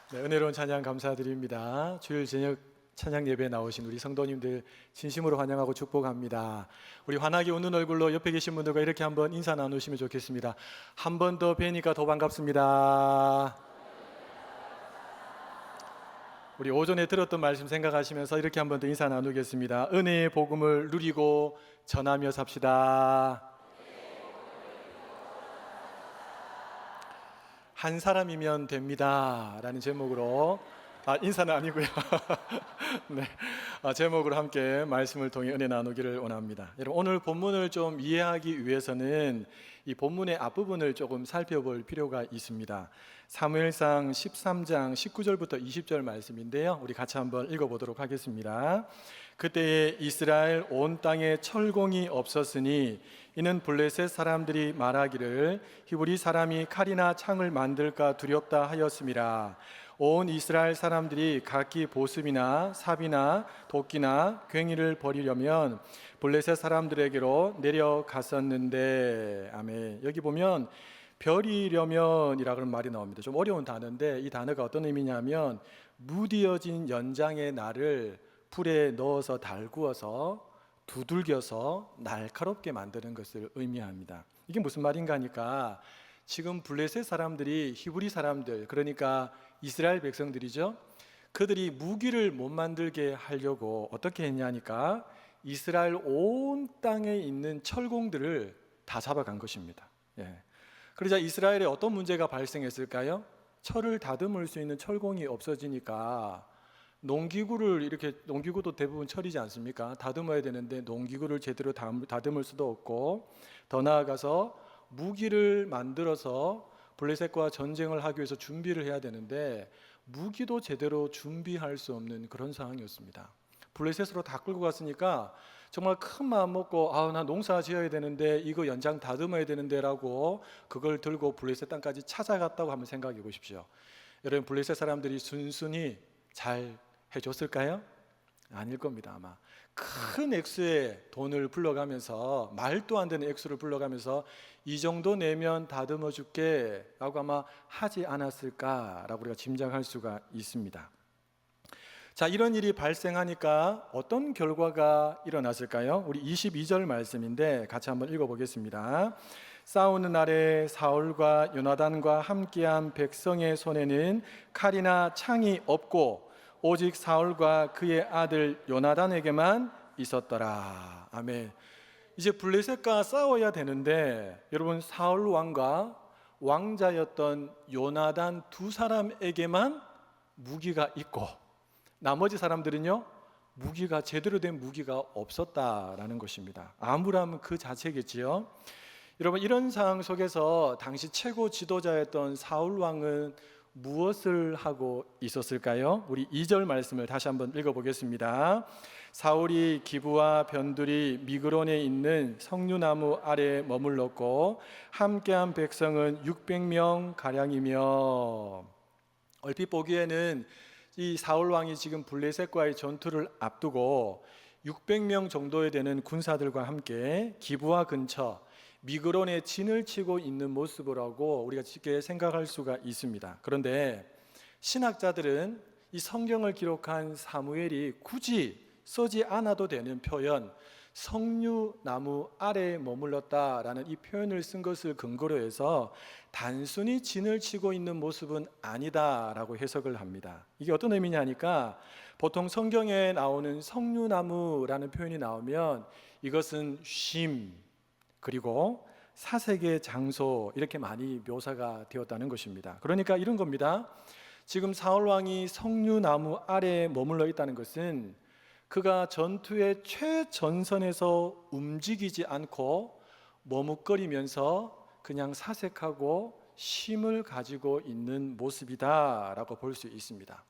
네, 은혜로운 찬양 감사드립니다. 주일 저녁 찬양 예배에 나오신 우리 성도님들 진심으로 환영하고 축복합니다. 우리 환하게 웃는 얼굴로 옆에 계신 분들과 이렇게 한번 인사 나누시면 좋겠습니다. 한 번 더 뵈니까 더 반갑습니다. 우리 오전에 들었던 말씀 생각하시면서 이렇게 한 번 더 인사 나누겠습니다. 은혜의 복음을 누리고 전하며 삽시다. 한 사람이면 됩니다 라는 제목으로 인사는 아니고요. 네, 제목으로 함께 말씀을 통해 은혜 나누기를 원합니다. 여러분, 오늘 본문을 좀 이해하기 위해서는 이 본문의 앞부분을 조금 살펴볼 필요가 있습니다. 사무엘상 13장 19절부터 20절 말씀인데요, 우리 같이 한번 읽어보도록 하겠습니다. 그때에 이스라엘 온 땅에 철공이 없었으니 이는 블레셋 사람들이 말하기를 히브리 사람이 칼이나 창을 만들까 두렵다 하였음이라. 온 이스라엘 사람들이 각기 보습이나 삽이나 도끼나 괭이를 버리려면 블레셋 사람들에게로 내려갔었는데. 아멘. 여기 보면 버리려면이라 그런 말이 나옵니다. 좀 어려운 단어인데 이 단어가 어떤 의미냐면 무디어진 연장의 날을 불에 넣어서 달구어서 두들겨서 날카롭게 만드는 것을 의미합니다. 이게 무슨 말인가 하니까 지금 블레셋 사람들이 히브리 사람들, 그러니까 이스라엘 백성들이죠. 그들이 무기를 못 만들게 하려고 어떻게 했냐니까 이스라엘 온 땅에 있는 철공들을 다 잡아간 것입니다. 그러자 이스라엘에 어떤 문제가 발생했을까요? 철을 다듬을 수 있는 철공이 없어지니까 농기구도 대부분 철이지 않습니까? 다듬어야 되는데 농기구를 제대로 다듬을 수도 없고, 더 나아가서 무기를 만들어서 블레셋과 전쟁을 하기 위해서 준비를 해야 되는데 무기도 제대로 준비할 수 없는 그런 상황이었습니다. 블레셋으로 다 끌고 갔으니까 정말 큰 마음 먹고 나 농사 지어야 되는데 이거 연장 다듬어야 되는데 라고 그걸 들고 블레셋 땅까지 찾아갔다고 한번 생각해 보십시오. 여러분, 블레셋 사람들이 순순히 잘 해줬을까요? 아닐 겁니다. 아마 큰 액수의 돈을 불러가면서, 말도 안 되는 액수를 불러가면서 이 정도 내면 다듬어 줄게 라고 아마 하지 않았을까라고 우리가 짐작할 수가 있습니다. 자, 이런 일이 발생하니까 어떤 결과가 일어났을까요? 우리 22절 말씀인데 같이 한번 읽어보겠습니다. 싸우는 날에 사울과 요나단과 함께한 백성의 손에는 칼이나 창이 없고 오직 사울과 그의 아들 요나단에게만 있었더라. 아멘. 이제 블레셋과 싸워야 되는데 여러분, 사울 왕과 왕자였던 요나단 두 사람에게만 무기가 있고 나머지 사람들은요, 무기가 제대로 된 무기가 없었다라는 것입니다. 아무라면 그 자체겠지요. 여러분, 이런 상황 속에서 당시 최고 지도자였던 사울 왕은 무엇을 하고 있었을까요? 우리 2절 말씀을 다시 한번 읽어보겠습니다. 사울이 기브와 변두리 미그론에 있는 석류나무 아래에 머물렀고 함께한 백성은 600명 가량이며. 얼핏 보기에는 이 사울 왕이 지금 블레셋과의 전투를 앞두고 600명 정도에 되는 군사들과 함께 기브와 근처 미그론에 진을 치고 있는 모습을 하고 우리가 쉽게 생각할 수가 있습니다. 그런데 신학자들은 이 성경을 기록한 사무엘이 굳이 쓰지 않아도 되는 표현, 석류나무 아래에 머물렀다라는 이 표현을 쓴 것을 근거로 해서 단순히 진을 치고 있는 모습은 아니다라고 해석을 합니다. 이게 어떤 의미냐 하니까 보통 성경에 나오는 석류나무라는 표현이 나오면 이것은 쉼, 그리고 사색의 장소, 이렇게 많이 묘사가 되었다는 것입니다. 그러니까 이런 겁니다. 지금 사울 왕이 석류나무 아래에 머물러 있다는 것은 그가 전투의 최전선에서 움직이지 않고 머뭇거리면서 그냥 사색하고 쉼을 가지고 있는 모습이다라고 볼 수 있습니다.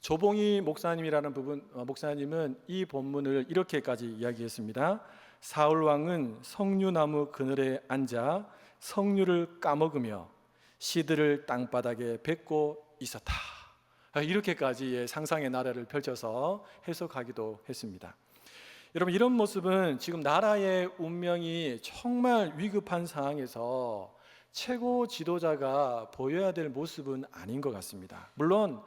조봉희 목사님이라는 목사님은 이 본문을 이렇게까지 이야기했습니다. 사울 왕은 석류나무 그늘에 앉아 석류를 까먹으며 씨들을 땅바닥에 뱉고 있었다. 이렇게까지 상상의 나라를 펼쳐서 해석하기도 했습니다. 여러분, 이런 모습은 지금 나라의 운명이 정말 위급한 상황에서 최고 지도자가 보여야 될 모습은 아닌 것 같습니다. 물론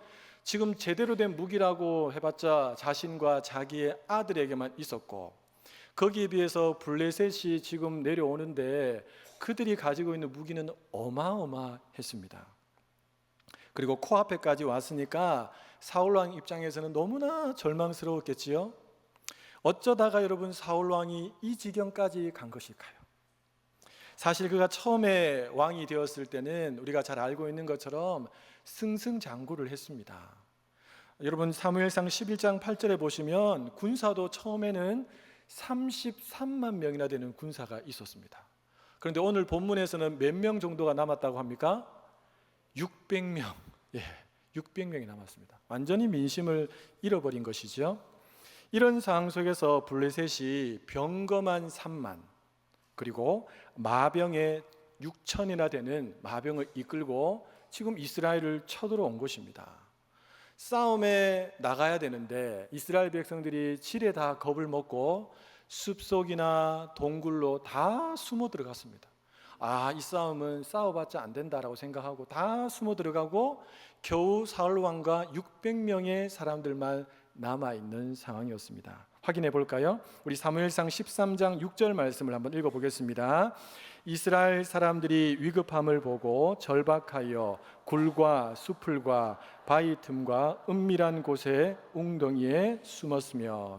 지금 제대로 된 무기라고 해봤자 자신과 자기의 아들에게만 있었고, 거기에 비해서 블레셋이 지금 내려오는데 그들이 가지고 있는 무기는 어마어마했습니다. 그리고 코앞에까지 왔으니까 사울왕 입장에서는 너무나 절망스러웠겠지요. 어쩌다가 여러분 사울왕이 이 지경까지 간 것일까요? 사실 그가 처음에 왕이 되었을 때는 우리가 잘 알고 있는 것처럼 승승장구를 했습니다. 여러분 사무엘상 11장 8절에 보시면 군사도 처음에는 33만 명이나 되는 군사가 있었습니다. 그런데 오늘 본문에서는 몇 명 정도가 남았다고 합니까? 600명. 600명이 남았습니다. 완전히 민심을 잃어버린 것이죠. 이런 상황 속에서 블레셋이 병거만 3만, 그리고 마병의 6천이나 되는 마병을 이끌고 지금 이스라엘을 쳐들어온 것입니다. 싸움에 나가야 되는데 이스라엘 백성들이 지레 다 겁을 먹고 숲속이나 동굴로 다 숨어 들어갔습니다. 이 싸움은 싸워봤자 안 된다라고 생각하고 다 숨어 들어가고 겨우 사울 왕과 600명의 사람들만 남아있는 상황이었습니다. 확인해 볼까요? 우리 사무엘상 13장 6절 말씀을 한번 읽어보겠습니다. 이스라엘 사람들이 위급함을 보고 절박하여 굴과 수풀과 바위 틈과 은밀한 곳에 웅덩이에 숨으며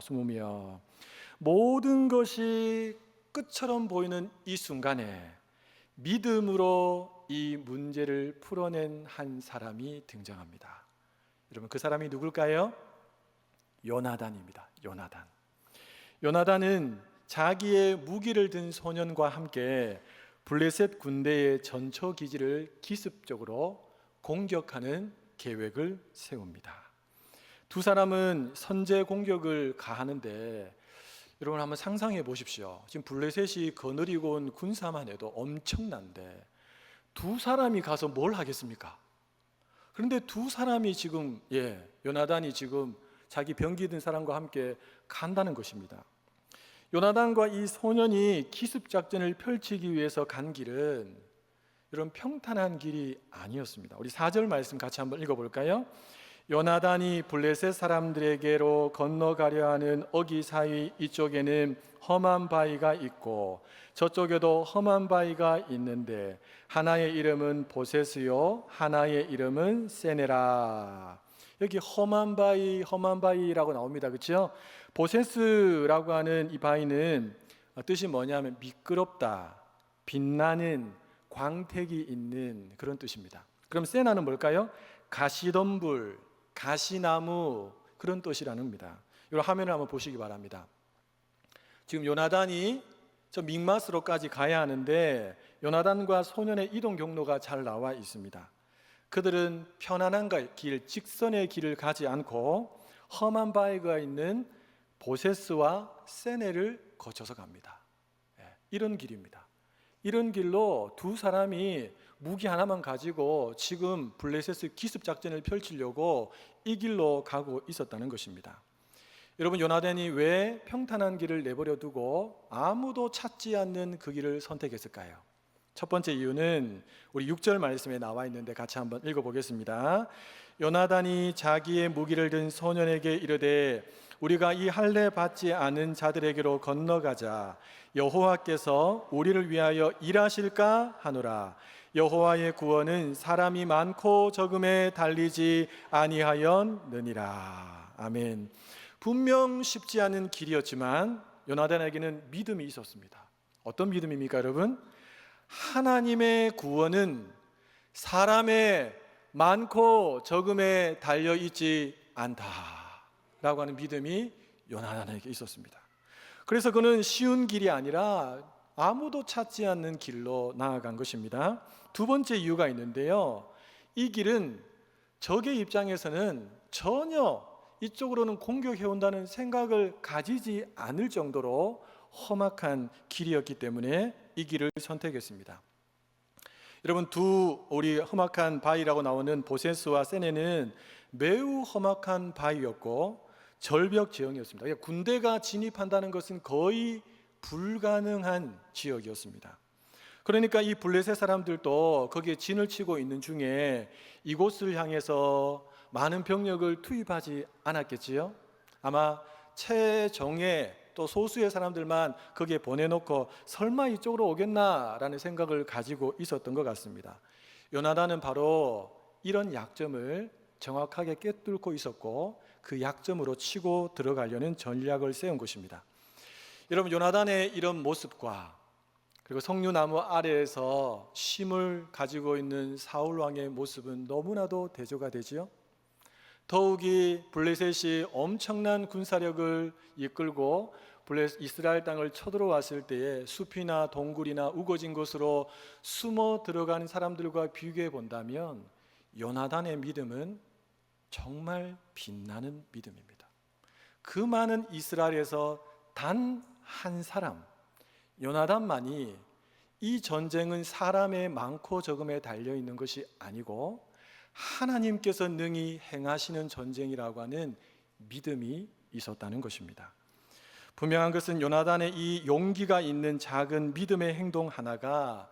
모든 것이 끝처럼 보이는 이 순간에 믿음으로 이 문제를 풀어낸 한 사람이 등장합니다. 여러분 그 사람이 누굴까요? 요나단입니다. 요나단은 자기의 무기를 든 소년과 함께 블레셋 군대의 전초 기지를 기습적으로 공격하는 계획을 세웁니다. 두 사람은 선제 공격을 가하는데 여러분 한번 상상해 보십시오. 지금 블레셋이 거느리고 온 군사만 해도 엄청난데 두 사람이 가서 뭘 하겠습니까? 그런데 두 사람이 지금 요나단이 지금 자기 병기 든 사람과 함께 간다는 것입니다. 요나단과 이 소년이 기습작전을 펼치기 위해서 간 길은 이런 평탄한 길이 아니었습니다. 우리 4절 말씀 같이 한번 읽어볼까요? 요나단이 블레셋 사람들에게로 건너가려 하는 어기 사이 이쪽에는 험한 바위가 있고 저쪽에도 험한 바위가 있는데 하나의 이름은 보세스요 하나의 이름은 세네라. 여기 험한 바위라고 나옵니다. 그렇죠? 보세스라고 하는 이 바위는 뜻이 뭐냐면 미끄럽다, 빛나는, 광택이 있는 그런 뜻입니다. 그럼 세나는 뭘까요? 가시덤불, 가시나무 그런 뜻이라는 겁니다. 이 화면을 한번 보시기 바랍니다. 지금 요나단이 저 믹마스로까지 가야 하는데 요나단과 소년의 이동 경로가 잘 나와 있습니다. 그들은 편안한 길, 직선의 길을 가지 않고 험한 바위가 있는 보세스와 세네를 거쳐서 갑니다. 이런 길입니다. 이런 길로 두 사람이 무기 하나만 가지고 지금 블레셋의 기습작전을 펼치려고 이 길로 가고 있었다는 것입니다. 여러분 요나단이 왜 평탄한 길을 내버려 두고 아무도 찾지 않는 그 길을 선택했을까요? 첫 번째 이유는 우리 6절 말씀에 나와 있는데 같이 한번 읽어보겠습니다. 요나단이 자기의 무기를 든 소년에게 이르되 우리가 이 할례 받지 않은 자들에게로 건너가자. 여호와께서 우리를 위하여 일하실까 하노라. 여호와의 구원은 사람이 많고 적음에 달리지 아니하였느니라. 아멘. 분명 쉽지 않은 길이었지만 요나단에게는 믿음이 있었습니다. 어떤 믿음입니까, 여러분? 하나님의 구원은 사람의 많고 적음에 달려 있지 않다라고 하는 믿음이 요나단에게 있었습니다. 그래서 그는 쉬운 길이 아니라 아무도 찾지 않는 길로 나아간 것입니다. 두 번째 이유가 있는데요. 이 길은 적의 입장에서는 전혀 이쪽으로는 공격해온다는 생각을 가지지 않을 정도로 험악한 길이었기 때문에 이 길을 선택했습니다. 여러분 우리 험악한 바위라고 나오는 보세스와 세네는 매우 험악한 바위였고 절벽 지형이었습니다. 군대가 진입한다는 것은 거의 불가능한 지역이었습니다. 그러니까 이 블레셋 사람들도 거기에 진을 치고 있는 중에 이곳을 향해서 많은 병력을 투입하지 않았겠지요. 아마 최정예 또 소수의 사람들만 거기에 보내놓고 설마 이쪽으로 오겠나라는 생각을 가지고 있었던 것 같습니다. 요나단은 바로 이런 약점을 정확하게 꿰뚫고 있었고 그 약점으로 치고 들어가려는 전략을 세운 것입니다. 여러분, 요나단의 이런 모습과 그리고 석류나무 아래에서 쉼을 가지고 있는 사울 왕의 모습은 너무나도 대조가 되지요. 더욱이 블레셋이 엄청난 군사력을 이끌고 이스라엘 땅을 쳐들어왔을 때에 숲이나 동굴이나 우거진 곳으로 숨어 들어가는 사람들과 비교해 본다면 요나단의 믿음은 정말 빛나는 믿음입니다. 그 많은 이스라엘에서 단 한 사람, 요나단만이 이 전쟁은 사람의 많고 적음에 달려있는 것이 아니고 하나님께서 능히 행하시는 전쟁이라고 하는 믿음이 있었다는 것입니다. 분명한 것은 요나단의 이 용기가 있는 작은 믿음의 행동 하나가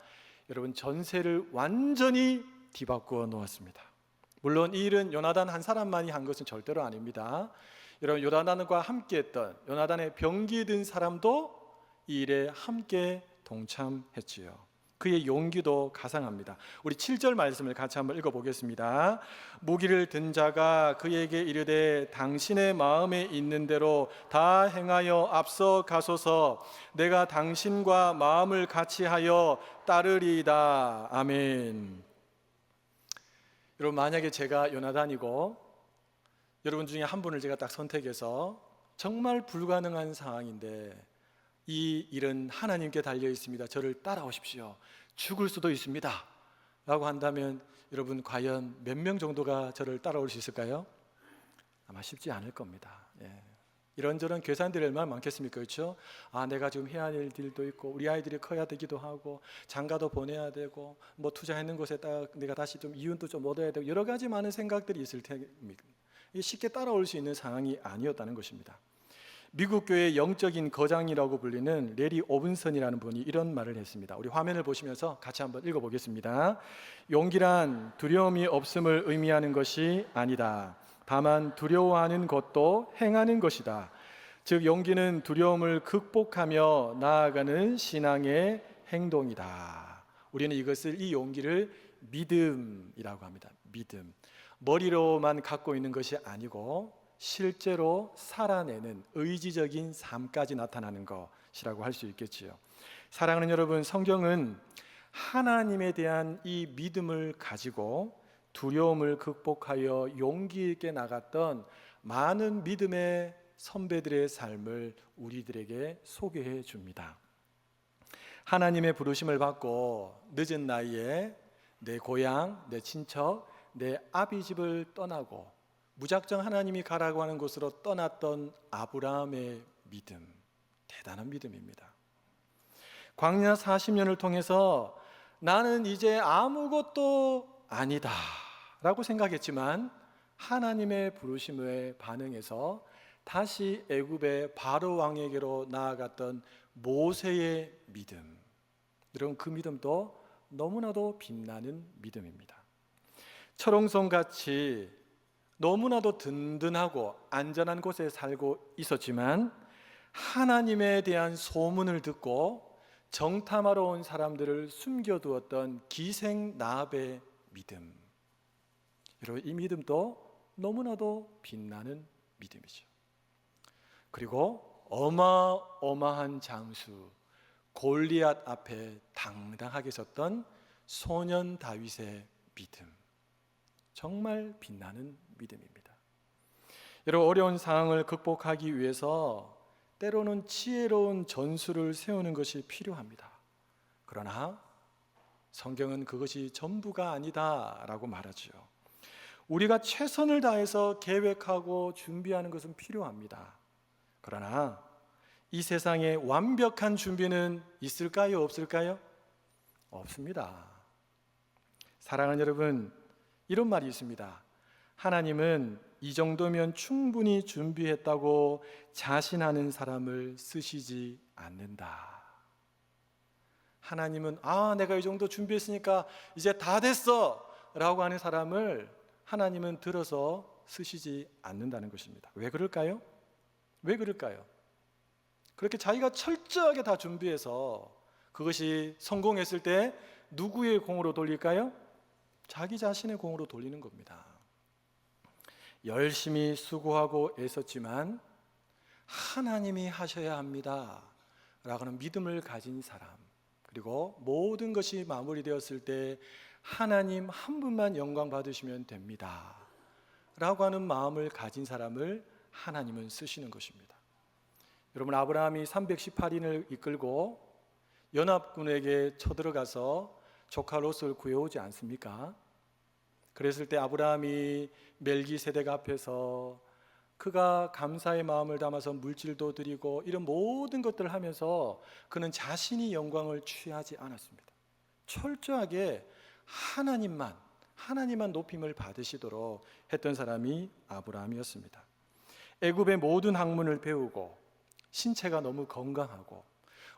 여러분 전세를 완전히 뒤바꾸어 놓았습니다. 물론 이 일은 요나단 한 사람만이 한 것은 절대로 아닙니다. 여러분, 요나단과 함께했던 요나단의 병기 든 사람도 이 일에 함께 동참했지요. 그의 용기도 가상합니다. 우리 7절 말씀을 같이 한번 읽어보겠습니다. 무기를 든 자가 그에게 이르되 당신의 마음에 있는 대로 다 행하여 앞서 가소서. 내가 당신과 마음을 같이하여 따르리이다. 아멘. 여러분, 만약에 제가 요나단이고 여러분 중에 한 분을 제가 딱 선택해서 정말 불가능한 상황인데 이 일은 하나님께 달려 있습니다. 저를 따라오십시오. 죽을 수도 있습니다. 라고 한다면 여러분 과연 몇 명 정도가 저를 따라올 수 있을까요? 아마 쉽지 않을 겁니다. 이런저런 계산들이 얼마나 많겠습니까? 그렇죠? 내가 지금 해야 할 일들도 있고 우리 아이들이 커야 되기도 하고 장가도 보내야 되고 뭐 투자했는 곳에 딱 내가 다시 좀 이윤도 좀 얻어야 되고 여러 가지 많은 생각들이 있을 테니까 쉽게 따라올 수 있는 상황이 아니었다는 것입니다. 미국 교회의 영적인 거장이라고 불리는 레리 오븐슨이라는 분이 이런 말을 했습니다. 우리 화면을 보시면서 같이 한번 읽어보겠습니다. 용기란 두려움이 없음을 의미하는 것이 아니다. 다만 두려워하는 것도 행하는 것이다. 즉 용기는 두려움을 극복하며 나아가는 신앙의 행동이다. 우리는 이 용기를 믿음이라고 합니다. 믿음. 머리로만 갖고 있는 것이 아니고 실제로 살아내는 의지적인 삶까지 나타나는 것이라고 할 수 있겠지요. 사랑하는 여러분, 성경은 하나님에 대한 이 믿음을 가지고 두려움을 극복하여 용기 있게 나갔던 많은 믿음의 선배들의 삶을 우리들에게 소개해 줍니다. 하나님의 부르심을 받고 늦은 나이에 내 고향, 내 친척, 내 아비집을 떠나고 무작정 하나님이 가라고 하는 곳으로 떠났던 아브라함의 믿음, 대단한 믿음입니다. 광야 40년을 통해서 나는 이제 아무것도 아니다 라고 생각했지만 하나님의 부르심에 반응해서 다시 애굽의 바로 왕에게로 나아갔던 모세의 믿음, 여러분 그 믿음도 너무나도 빛나는 믿음입니다. 철옹성같이 너무나도 든든하고 안전한 곳에 살고 있었지만 하나님에 대한 소문을 듣고 정탐하러 온 사람들을 숨겨두었던 기생나합의 믿음, 여러분 이 믿음도 너무나도 빛나는 믿음이죠. 그리고 어마어마한 장수 골리앗 앞에 당당하게 섰던 소년 다윗의 믿음, 정말 빛나는 믿음입니다. 여러분 어려운 상황을 극복하기 위해서 때로는 지혜로운 전술을 세우는 것이 필요합니다. 그러나 성경은 그것이 전부가 아니다라고 말하죠. 우리가 최선을 다해서 계획하고 준비하는 것은 필요합니다. 그러나 이 세상에 완벽한 준비는 있을까요? 없을까요? 없습니다. 사랑하는 여러분, 이런 말이 있습니다. 하나님은 이 정도면 충분히 준비했다고 자신하는 사람을 쓰시지 않는다. 하나님은 내가 이 정도 준비했으니까 이제 다 됐어 라고 하는 사람을 하나님은 들어서 쓰시지 않는다는 것입니다. 왜 그럴까요? 왜 그럴까요? 그렇게 자기가 철저하게 다 준비해서 그것이 성공했을 때 누구의 공으로 돌릴까요? 자기 자신의 공으로 돌리는 겁니다. 열심히 수고하고 애썼지만 하나님이 하셔야 합니다 라고 하는 믿음을 가진 사람, 그리고 모든 것이 마무리되었을 때 하나님 한 분만 영광 받으시면 됩니다 라고 하는 마음을 가진 사람을 하나님은 쓰시는 것입니다. 여러분, 아브라함이 318인을 이끌고 연합군에게 쳐들어가서 조카 롯을 구해오지 않습니까? 그랬을 때 아브라함이 멜기세덱 앞에서 그가 감사의 마음을 담아서 물질도 드리고 이런 모든 것들을 하면서 그는 자신이 영광을 취하지 않았습니다. 철저하게 하나님만 높임을 받으시도록 했던 사람이 아브라함이었습니다. 애굽의 모든 학문을 배우고 신체가 너무 건강하고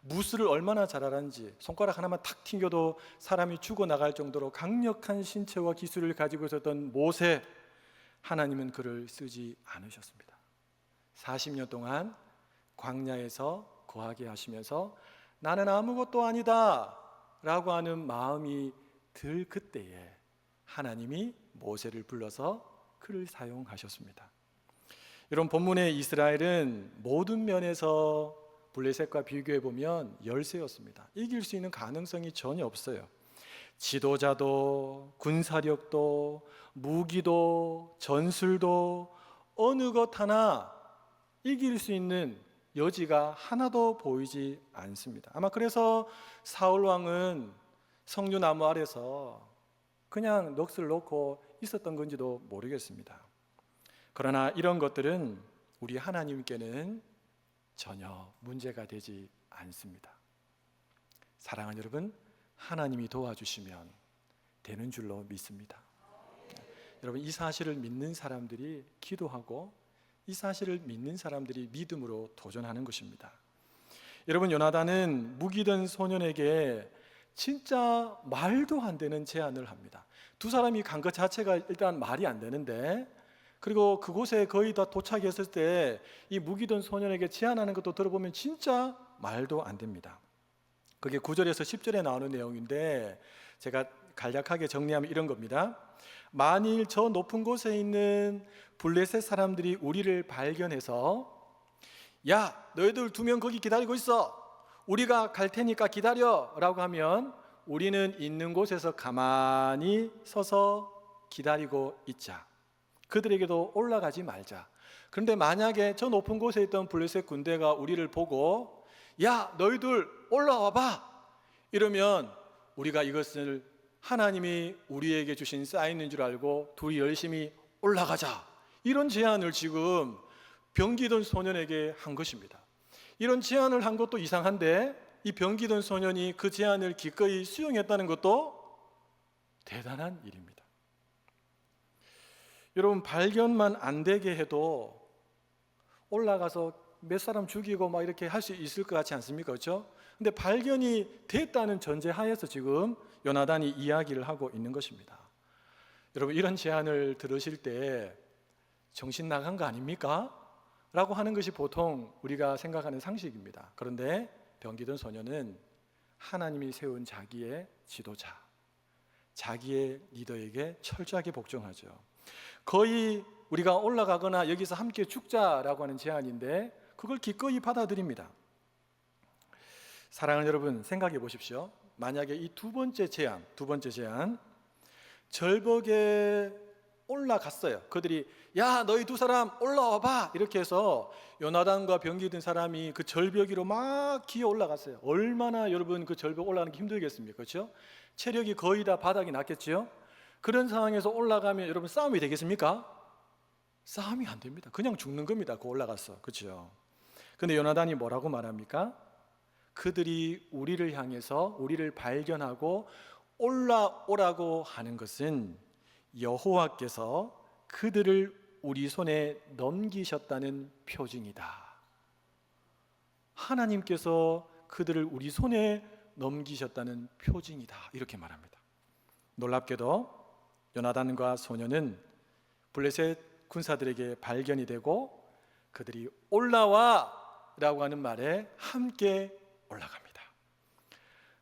무술을 얼마나 잘 알았는지 손가락 하나만 탁 튕겨도 사람이 죽어나갈 정도로 강력한 신체와 기술을 가지고 있었던 모세, 하나님은 그를 쓰지 않으셨습니다. 40년 동안 광야에서 거하게 하시면서 나는 아무것도 아니다 라고 하는 마음이 들 그때에 하나님이 모세를 불러서 그를 사용하셨습니다. 이런 본문의 이스라엘은 모든 면에서 블레셋과 비교해 보면 열세였습니다. 이길 수 있는 가능성이 전혀 없어요. 지도자도 군사력도 무기도 전술도 어느 것 하나 이길 수 있는 여지가 하나도 보이지 않습니다. 아마 그래서 사울 왕은 석류나무 아래서 그냥 넋을 놓고 있었던 건지도 모르겠습니다. 그러나 이런 것들은 우리 하나님께는 전혀 문제가 되지 않습니다. 사랑하는 여러분, 하나님이 도와주시면 되는 줄로 믿습니다. 여러분, 이 사실을 믿는 사람들이 기도하고 이 사실을 믿는 사람들이 믿음으로 도전하는 것입니다. 여러분, 요나단은 무기든 소년에게 진짜 말도 안 되는 제안을 합니다. 두 사람이 간 것 자체가 일단 말이 안 되는데, 그리고 그곳에 거의 다 도착했을 때 이 무기든 소년에게 제안하는 것도 들어보면 진짜 말도 안 됩니다. 그게 9절에서 10절에 나오는 내용인데 제가 간략하게 정리하면 이런 겁니다. 만일 저 높은 곳에 있는 블레셋 사람들이 우리를 발견해서 야, 너희들 2명 거기 기다리고 있어, 우리가 갈 테니까 기다려 라고 하면 우리는 있는 곳에서 가만히 서서 기다리고 있자. 그들에게도 올라가지 말자. 그런데 만약에 저 높은 곳에 있던 블레셋 군대가 우리를 보고 야, 너희들 올라와 봐 이러면 우리가 이것을 하나님이 우리에게 주신 사인인 줄 알고 둘이 열심히 올라가자, 이런 제안을 지금 병기던 소년에게 한 것입니다. 이런 제안을 한 것도 이상한데 이 병기던 소년이 그 제안을 기꺼이 수용했다는 것도 대단한 일입니다. 여러분, 발견만 안 되게 해도 올라가서 몇 사람 죽이고 막 이렇게 할 수 있을 것 같지 않습니까? 그렇죠? 근데 발견이 됐다는 전제하에서 지금 요나단이 이야기를 하고 있는 것입니다. 여러분, 이런 제안을 들으실 때 정신 나간 거 아닙니까? 라고 하는 것이 보통 우리가 생각하는 상식입니다. 그런데 병기던 소년은 하나님이 세운 자기의 지도자, 자기의 리더에게 철저하게 복종하죠. 거의 우리가 올라가거나 여기서 함께 죽자라고 하는 제안인데 그걸 기꺼이 받아들입니다. 사랑하는 여러분, 생각해 보십시오. 만약에 이 두 번째 제안, 절벽에 올라갔어요. 그들이 야, 너희 두 사람 올라와 봐 이렇게 해서 요나단과 병기든 사람이 그 절벽 위로 막 기어 올라갔어요. 얼마나 여러분 그 절벽 올라가는 게 힘들겠습니까? 그렇죠? 체력이 거의 다 바닥이 났겠죠? 그런 상황에서 올라가면 여러분 싸움이 되겠습니까? 싸움이 안 됩니다. 그냥 죽는 겁니다. 그 올라가서. 그렇죠? 근데 요나단이 뭐라고 말합니까? 그들이 우리를 향해서 우리를 발견하고 올라오라고 하는 것은 여호와께서 그들을 우리 손에 넘기셨다는 표징이다. 하나님께서 그들을 우리 손에 넘기셨다는 표징이다, 이렇게 말합니다. 놀랍게도 요나단과 소년은 블레셋 군사들에게 발견이 되고 그들이 올라와 라고 하는 말에 함께 올라갑니다.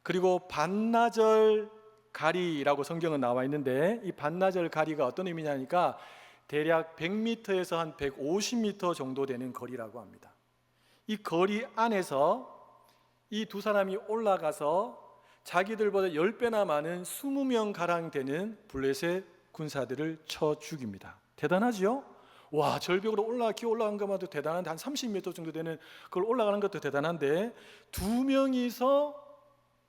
그리고 반나절 가리라고 성경은 나와 있는데, 이 반나절 가리가 어떤 의미냐니까 대략 100m에서 한 150m 정도 되는 거리라고 합니다. 이 거리 안에서 이 두 사람이 올라가서 자기들보다 10배나 많은 20명 가량 되는 블레셋 군사들을 쳐 죽입니다. 대단하지요? 와, 절벽으로 올라간 것만 해도 대단한데, 한 30m 정도 되는 그걸 올라가는 것도 대단한데, 두 명이서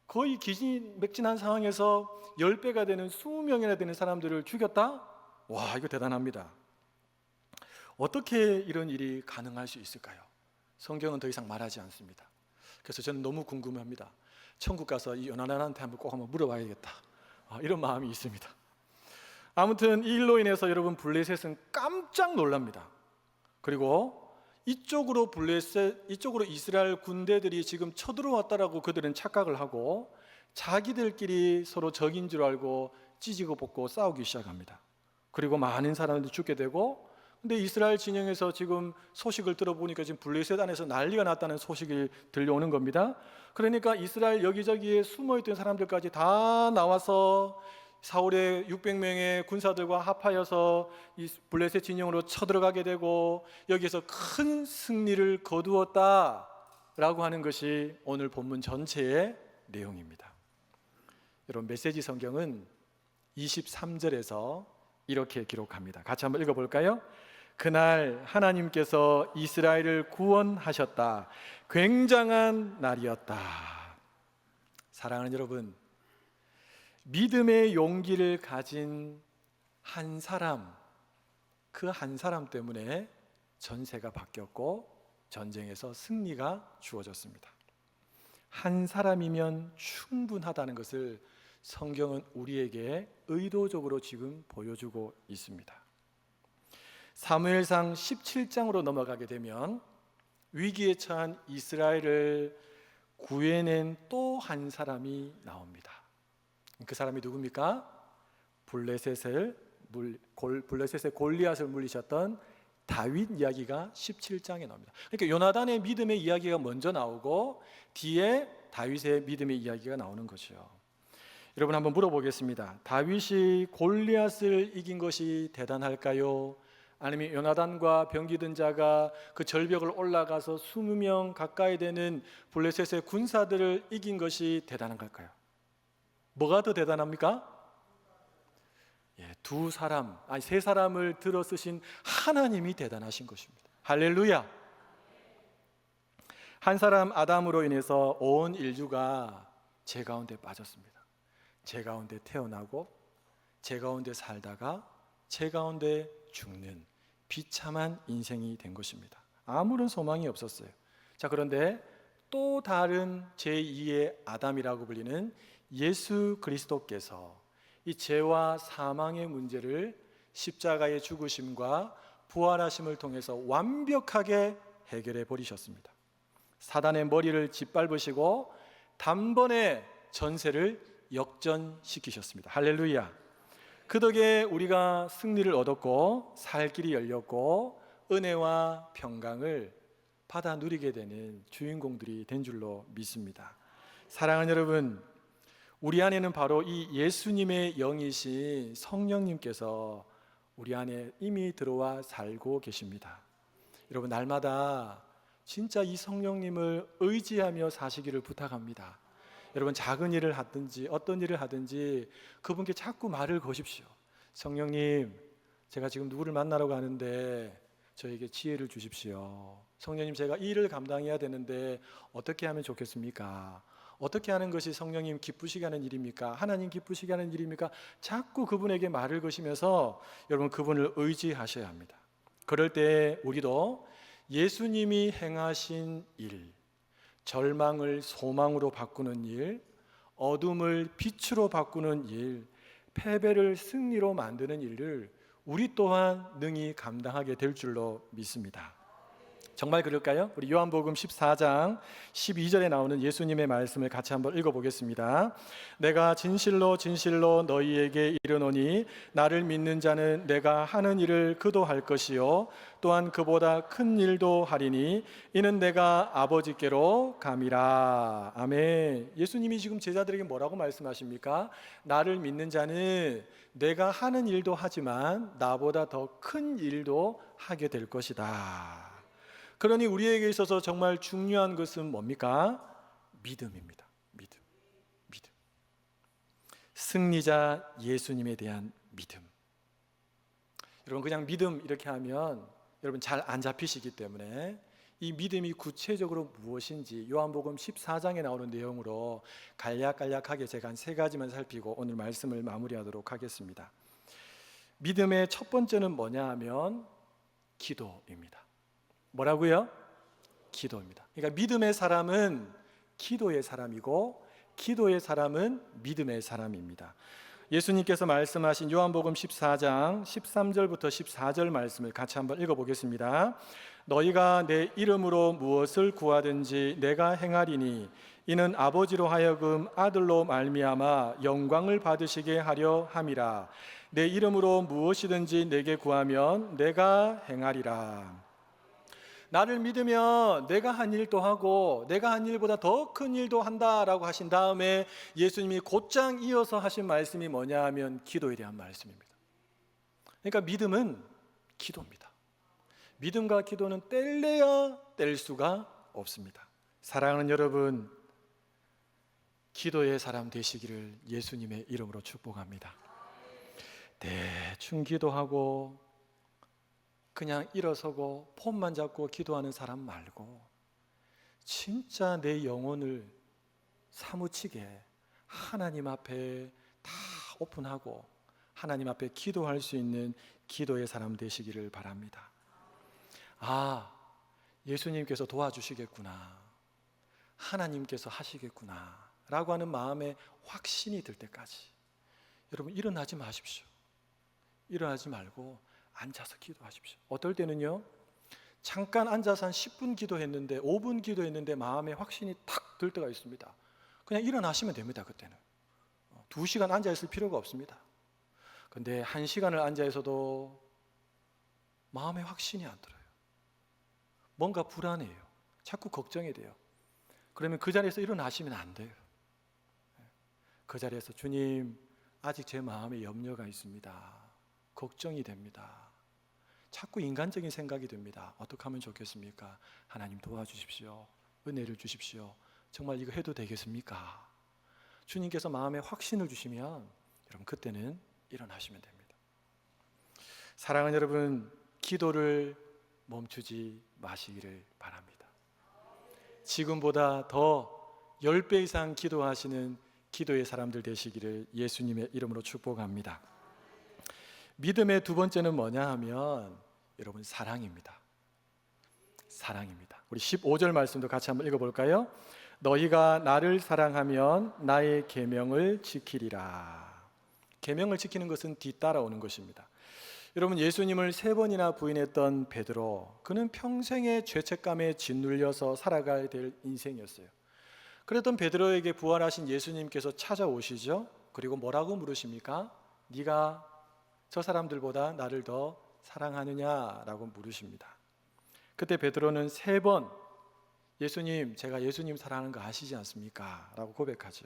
거의 기진맥진한 상황에서 10배가 되는 20명이나 되는 사람들을 죽였다? 와, 이거 대단합니다. 어떻게 이런 일이 가능할 수 있을까요? 성경은 더 이상 말하지 않습니다. 그래서 저는 너무 궁금합니다. 천국 가서 이 요나단한테 꼭 한번 물어봐야겠다, 이런 마음이 있습니다. 아무튼 이 일로 인해서 여러분, 블레셋은 깜짝 놀랍니다. 그리고 이쪽으로 이스라엘 군대들이 지금 쳐들어왔다라고 그들은 착각을 하고 자기들끼리 서로 적인 줄 알고 찢고 볶고 싸우기 시작합니다. 그리고 많은 사람들이 죽게 되고, 근데 이스라엘 진영에서 지금 소식을 들어보니까 지금 블레셋 안에서 난리가 났다는 소식이 들려오는 겁니다. 그러니까 이스라엘 여기저기에 숨어있던 사람들까지 다 나와서 사울의 600명의 군사들과 합하여서 이 블레셋 진영으로 쳐들어가게 되고, 여기에서 큰 승리를 거두었다라고 하는 것이 오늘 본문 전체의 내용입니다. 여러분, 메시지 성경은 23절에서 이렇게 기록합니다. 같이 한번 읽어볼까요? 그날 하나님께서 이스라엘을 구원하셨다. 굉장한 날이었다. 사랑하는 여러분, 믿음의 용기를 가진 한 사람, 그 한 사람 때문에 전세가 바뀌었고 전쟁에서 승리가 주어졌습니다. 한 사람이면 충분하다는 것을 성경은 우리에게 의도적으로 지금 보여주고 있습니다. 사무엘상 17장으로 넘어가게 되면 위기에 처한 이스라엘을 구해낸 또 한 사람이 나옵니다. 그 사람이 누굽니까? 블레셋의 골리앗을 물리셨던 다윗 이야기가 17장에 나옵니다. 그러니까 요나단의 믿음의 이야기가 먼저 나오고 뒤에 다윗의 믿음의 이야기가 나오는 거죠. 여러분, 한번 물어보겠습니다. 다윗이 골리앗을 이긴 것이 대단할까요? 아니면 요나단과 병기든 자가 그 절벽을 올라가서 20명 가까이 되는 블레셋의 군사들을 이긴 것이 대단한 걸까요? 뭐가 더 대단합니까? 세 사람을 들어 쓰신 하나님이 대단하신 것입니다. 할렐루야. 한 사람 아담으로 인해서 온 인류가 죄 가운데 빠졌습니다. 죄 가운데 태어나고 죄 가운데 살다가 죄 가운데 죽는 비참한 인생이 된 것입니다. 아무런 소망이 없었어요. 자, 그런데 또 다른 제2의 아담이라고 불리는 예수 그리스도께서 이 죄와 사망의 문제를 십자가의 죽으심과 부활하심을 통해서 완벽하게 해결해 버리셨습니다. 사단의 머리를 짓밟으시고 단번에 전세를 역전시키셨습니다. 할렐루야. 그 덕에 우리가 승리를 얻었고 살 길이 열렸고 은혜와 평강을 받아 누리게 되는 주인공들이 된 줄로 믿습니다. 사랑하는 여러분, 우리 안에는 바로 이 예수님의 영이신 성령님께서 우리 안에 이미 들어와 살고 계십니다. 여러분, 날마다 진짜 이 성령님을 의지하며 사시기를 부탁합니다. 여러분, 작은 일을 하든지 어떤 일을 하든지 그분께 자꾸 말을 거십시오. 성령님, 제가 지금 누구를 만나러 가는데 저에게 지혜를 주십시오. 성령님, 제가 이 일을 감당해야 되는데 어떻게 하면 좋겠습니까? 어떻게 하는 것이 성령님 기쁘시게 하는 일입니까? 하나님 기쁘시게 하는 일입니까? 자꾸 그분에게 말을 거시면서 여러분, 그분을 의지하셔야 합니다. 그럴 때 우리도 예수님이 행하신 일, 절망을 소망으로 바꾸는 일, 어둠을 빛으로 바꾸는 일, 패배를 승리로 만드는 일을 우리 또한 능히 감당하게 될 줄로 믿습니다. 정말 그럴까요? 우리 요한복음 14장 12절에 나오는 예수님의 말씀을 같이 한번 읽어보겠습니다. 내가 진실로 진실로 너희에게 이르노니 나를 믿는 자는 내가 하는 일을 그도 할 것이요 또한 그보다 큰 일도 하리니 이는 내가 아버지께로 감이라. 아멘. 예수님이 지금 제자들에게 뭐라고 말씀하십니까? 나를 믿는 자는 내가 하는 일도 하지만 나보다 더 큰 일도 하게 될 것이다. 그러니 우리에게 있어서 정말 중요한 것은 뭡니까? 믿음입니다. 믿음. 승리자 예수님에 대한 믿음. 여러분, 그냥 믿음 이렇게 하면 여러분 잘 안 잡히시기 때문에 이 믿음이 구체적으로 무엇인지 요한복음 14장에 나오는 내용으로 간략간략하게 제가 한 3가지만 살피고 오늘 말씀을 마무리하도록 하겠습니다. 믿음의 첫 번째는 뭐냐 하면 기도입니다. 뭐라고요? 기도입니다. 그러니까 믿음의 사람은 기도의 사람이고 기도의 사람은 믿음의 사람입니다. 예수님께서 말씀하신 요한복음 14장 13절부터 14절 말씀을 같이 한번 읽어보겠습니다. 너희가 내 이름으로 무엇을 구하든지 내가 행하리니 이는 아버지로 하여금 아들로 말미암아 영광을 받으시게 하려 함이라. 내 이름으로 무엇이든지 내게 구하면 내가 행하리라. 나를 믿으면 내가 한 일도 하고 내가 한 일보다 더 큰 일도 한다라고 하신 다음에 예수님이 곧장 이어서 하신 말씀이 뭐냐 하면 기도에 대한 말씀입니다. 그러니까 믿음은 기도입니다. 믿음과 기도는 뗄래야 뗄 수가 없습니다. 사랑하는 여러분, 기도의 사람 되시기를 예수님의 이름으로 축복합니다. 대충 기도하고 그냥 일어서고 폰만 잡고 기도하는 사람 말고 진짜 내 영혼을 사무치게 하나님 앞에 다 오픈하고 하나님 앞에 기도할 수 있는 기도의 사람 되시기를 바랍니다. 아, 예수님께서 도와주시겠구나, 하나님께서 하시겠구나 라고 하는 마음에 확신이 들 때까지 여러분 일어나지 마십시오. 일어나지 말고 앉아서 기도하십시오. 어떨 때는요, 잠깐 앉아서 한 10분 기도했는데 5분 기도했는데 마음에 확신이 탁 들 때가 있습니다. 그냥 일어나시면 됩니다. 그때는 2시간 앉아있을 필요가 없습니다. 근데 1시간을 앉아있어도 마음에 확신이 안 들어요. 뭔가 불안해요. 자꾸 걱정이 돼요. 그러면 그 자리에서 일어나시면 안 돼요. 그 자리에서 주님, 아직 제 마음에 염려가 있습니다. 걱정이 됩니다. 자꾸 인간적인 생각이 듭니다. 어떻게 하면 좋겠습니까? 하나님 도와주십시오. 은혜를 주십시오. 정말 이거 해도 되겠습니까? 주님께서 마음에 확신을 주시면 여러분 그때는 일어나시면 됩니다. 사랑하는 여러분, 기도를 멈추지 마시기를 바랍니다. 지금보다 더 10배 이상 기도하시는 기도의 사람들 되시기를 예수님의 이름으로 축복합니다. 믿음의 두 번째는 뭐냐 하면 여러분 사랑입니다. 사랑입니다. 우리 15절 말씀도 같이 한번 읽어볼까요? 너희가 나를 사랑하면 나의 계명을 지키리라. 계명을 지키는 것은 뒤따라오는 것입니다. 여러분, 예수님을 3번이나 부인했던 베드로, 그는 평생의 죄책감에 짓눌려서 살아가야 될 인생이었어요. 그랬던 베드로에게 부활하신 예수님께서 찾아오시죠. 그리고 뭐라고 물으십니까? 네가 저 사람들보다 나를 더 사랑하느냐라고 물으십니다. 그때 베드로는 3번 예수님, 제가 예수님 사랑하는 거 아시지 않습니까? 라고 고백하죠.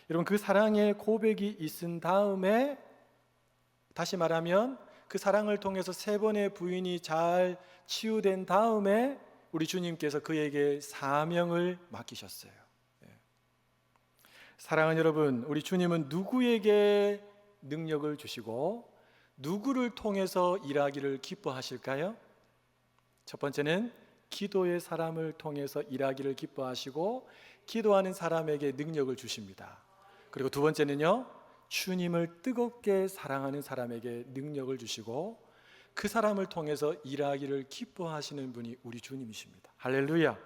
여러분, 그 사랑의 고백이 있은 다음에 다시 말하면 그 사랑을 통해서 3번의 부인이 잘 치유된 다음에 우리 주님께서 그에게 사명을 맡기셨어요. 사랑하는 여러분, 우리 주님은 누구에게 능력을 주시고 누구를 통해서 일하기를 기뻐하실까요? 첫 번째는 기도의 사람을 통해서 일하기를 기뻐하시고 기도하는 사람에게 능력을 주십니다. 그리고 두 번째는요, 주님을 뜨겁게 사랑하는 사람에게 능력을 주시고 그 사람을 통해서 일하기를 기뻐하시는 분이 우리 주님이십니다. 할렐루야.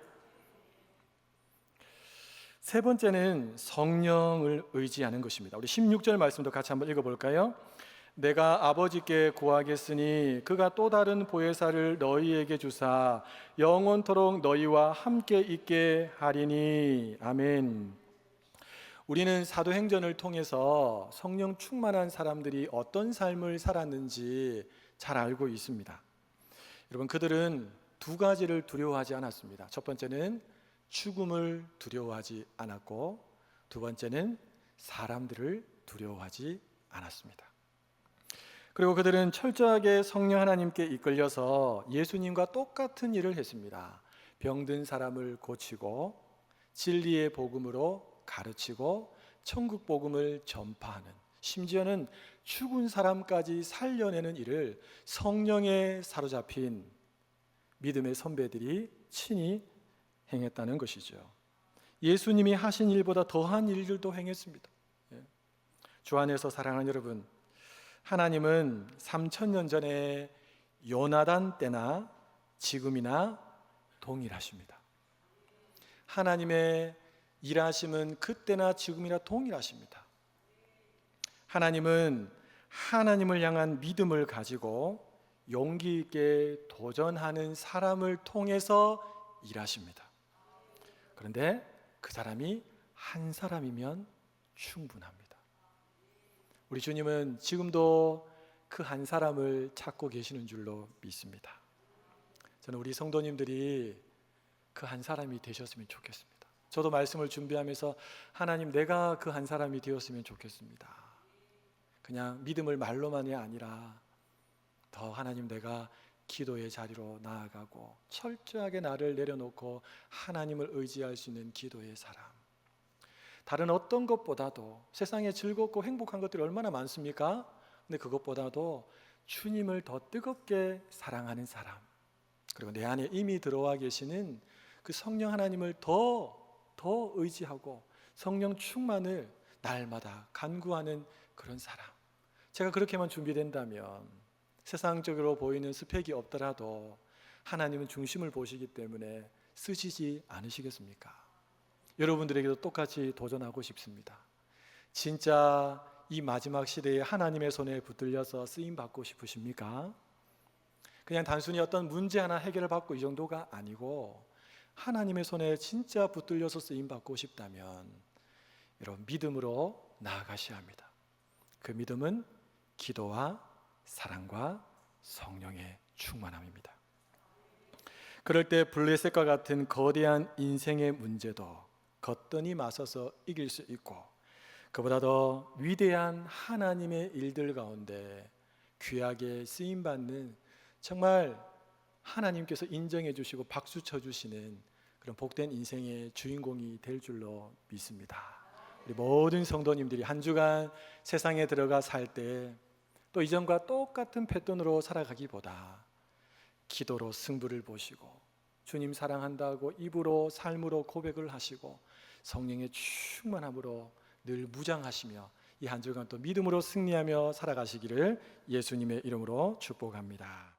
세 번째는 성령을 의지하는 것입니다. 우리 16절 말씀도 같이 한번 읽어볼까요? 내가 아버지께 구하겠으니 그가 또 다른 보혜사를 너희에게 주사 영원토록 너희와 함께 있게 하리니. 아멘. 우리는 사도행전을 통해서 성령 충만한 사람들이 어떤 삶을 살았는지 잘 알고 있습니다. 여러분, 그들은 두 가지를 두려워하지 않았습니다. 첫 번째는 죽음을 두려워하지 않았고, 두 번째는 사람들을 두려워하지 않았습니다. 그리고 그들은 철저하게 성령 하나님께 이끌려서 예수님과 똑같은 일을 했습니다. 병든 사람을 고치고 진리의 복음으로 가르치고 천국 복음을 전파하는, 심지어는 죽은 사람까지 살려내는 일을 성령에 사로잡힌 믿음의 선배들이 친히 행했다는 것이죠. 예수님이 하신 일보다 더한 일들도 행했습니다. 주 안에서 사랑하는 여러분, 하나님은 3000년 전에 요나단 때나 지금이나 동일하십니다. 하나님의 일하심은 그때나 지금이나 동일하십니다. 하나님은 하나님을 향한 믿음을 가지고 용기 있게 도전하는 사람을 통해서 일하십니다. 그런데 그 사람이 한 사람이면 충분합니다. 우리 주님은 지금도 그 한 사람을 찾고 계시는 줄로 믿습니다. 저는 우리 성도님들이 그 한 사람이 되셨으면 좋겠습니다. 저도 말씀을 준비하면서 하나님, 내가 그 한 사람이 되었으면 좋겠습니다. 그냥 믿음을 말로만이 아니라 더 하나님, 내가 기도의 자리로 나아가고 철저하게 나를 내려놓고 하나님을 의지할 수 있는 기도의 사람. 다른 어떤 것보다도 세상에 즐겁고 행복한 것들이 얼마나 많습니까? 근데 그것보다도 주님을 더 뜨겁게 사랑하는 사람, 그리고 내 안에 이미 들어와 계시는 그 성령 하나님을 더 의지하고 성령 충만을 날마다 간구하는 그런 사람. 제가 그렇게만 준비된다면 세상적으로 보이는 스펙이 없더라도 하나님은 중심을 보시기 때문에 쓰시지 않으시겠습니까? 여러분들에게도 똑같이 도전하고 싶습니다. 진짜 이 마지막 시대에 하나님의 손에 붙들려서 쓰임 받고 싶으십니까? 그냥 단순히 어떤 문제 하나 해결을 받고 이 정도가 아니고 하나님의 손에 진짜 붙들려서 쓰임 받고 싶다면 여러분, 믿음으로 나아가셔야 합니다. 그 믿음은 기도와 사랑과 성령의 충만함입니다. 그럴 때 블레셋과 같은 거대한 인생의 문제도 거뜬히 맞서서 이길 수 있고, 그보다 더 위대한 하나님의 일들 가운데 귀하게 쓰임받는, 정말 하나님께서 인정해 주시고 박수 쳐주시는 그런 복된 인생의 주인공이 될 줄로 믿습니다. 우리 모든 성도님들이 한 주간 세상에 들어가 살 때 또 이전과 똑같은 패턴으로 살아가기보다 기도로 승부를 보시고 주님 사랑한다고 입으로 삶으로 고백을 하시고 성령의 충만함으로 늘 무장하시며 이 한 주간 또 믿음으로 승리하며 살아가시기를 예수님의 이름으로 축복합니다.